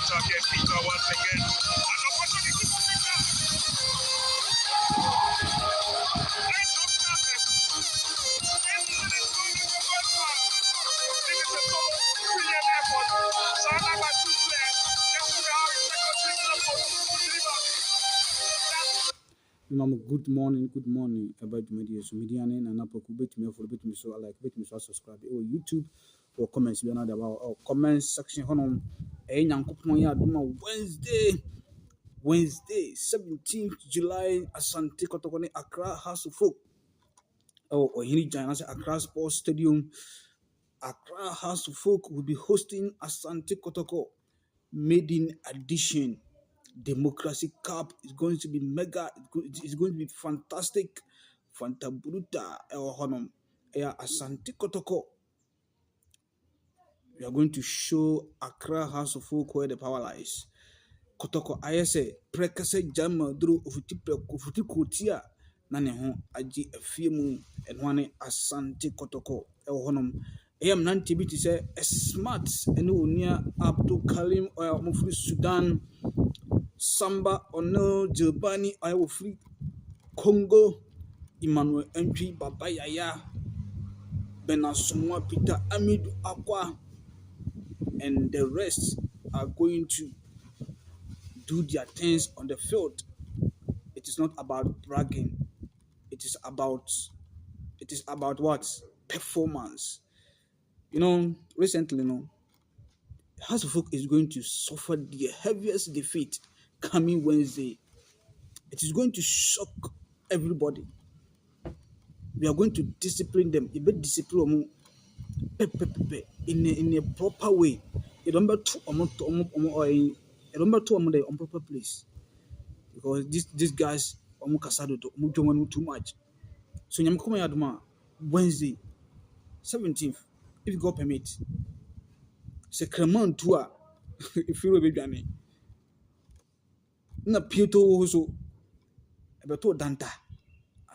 target Peter once again. An opportunity for Peter. Right off target. 10 minutes going to the first half. This is a top brilliant effort. Sana by two players. Just to have a second signal for deliver. Good morning. About media. So media and Napoku bet me for bet me so like bet me so subscribe or YouTube or comments be another about or comment section honum a Yankopon ya duma Wednesday 17th July Asante Kotokone Accra House of Folk. Oh, Ohini Giant Accra Sports Stadium. Accra House of Folk will be hosting Asante Kotoko maiden edition. Democracy Cup is going to be mega. It's going to be fantastic. Fanta Bruta Honum. Asante Kotoko. We are going to show Accra House of Folk where the power lies. Kotoko ayese prekase jama duro ufuti kotia na ne ho agi afie mu enwane Asante Kotoko honum. Am nanti bi ti say smart ene onia Abdul Karim Mufri Sudan Samba Ono Jilbani Ayofri Congo Emmanuel Entry Baba Yaya Benasumwa Peter Amidu Akwa and the rest are going to do their things on the field. It is not about bragging. It is about what? Performance. Recently, House of Folk is going to suffer the heaviest defeat coming Wednesday. It is going to shock everybody. We are going to discipline them. You better discipline them in a proper way. You don't better on proper place. Because these guys too much. So I'm coming out Wednesday 17th, if God permit. Sacrament tour if you will be na Pieto so ebeto danta.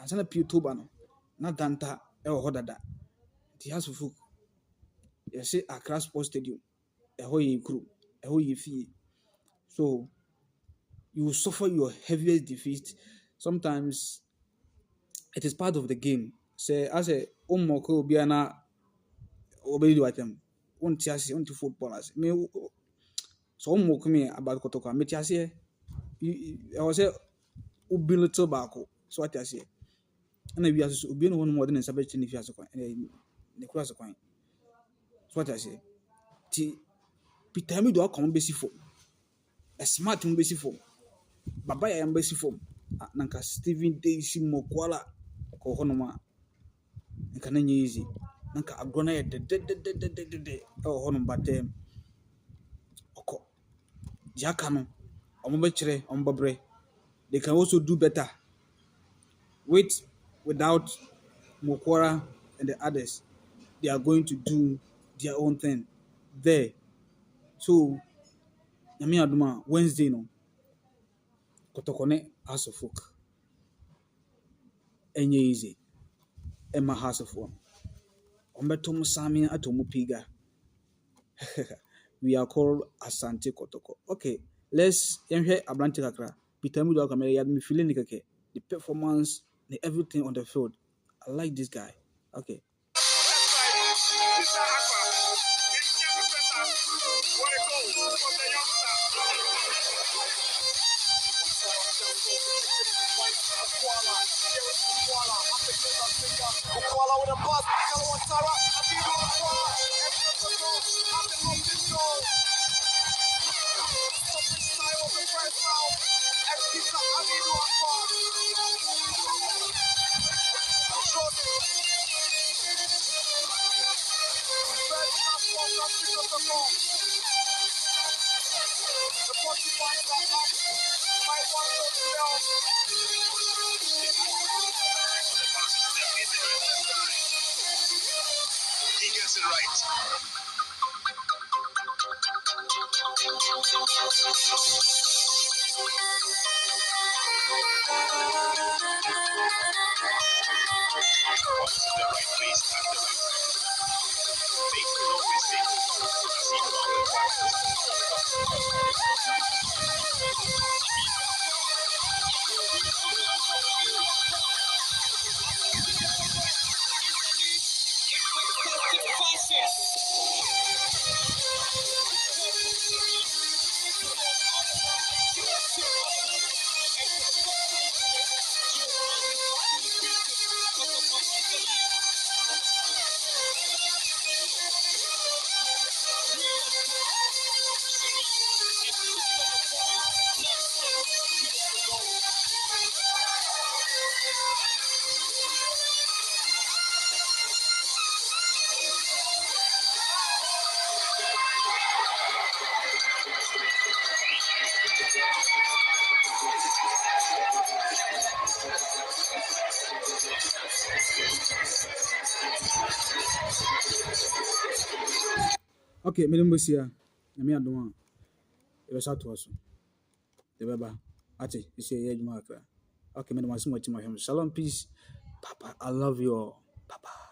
Ansana Pieto bano. Na danta hodada. The House of Folk. You say Accra Sports Stadium. Crew. Fee. So you will suffer your heaviest defeat. Sometimes it is part of the game. Say as a moko biana obey do item. Won't footballers. Me so moko me about Kotoko. Me tiase. I was say ubi little bako. So what I say. And we as ubi no one more than sabach in if you as a coin. The cross a coin. So what I say. Peter me do come basic for. A smart basic for. Baba ya basic for. Nanka Stephen Daisy Mokwala ko honoma. Nka na nye easy. Nanka agrona ye de honum batem. Oko. Jaka no. Omobechre, ombobre. They can also do better. Without Mokwara and the others, they are going to do their own thing there. So, Yami Aduma, Wednesday, no. Kotokone House of Folk. Enye easy. Emma House of Folk. Ombetom Sami Atomu Piga. We are called Asante Kotoko. Okay, let's hear Abrante Kakra. Peter Mudo Kamere had me feeling like the performance, the everything on the field. I like this guy. Okay. He gets it right. Was in the right place at the right time. Make no mistake. As he Okay, Melimbusia, Yamia Duma, it was out to us. The Baba, Ati, you say, yeah, you mark. Okay, Melimasi, what you Shalom, peace. Papa, I love you all. Papa.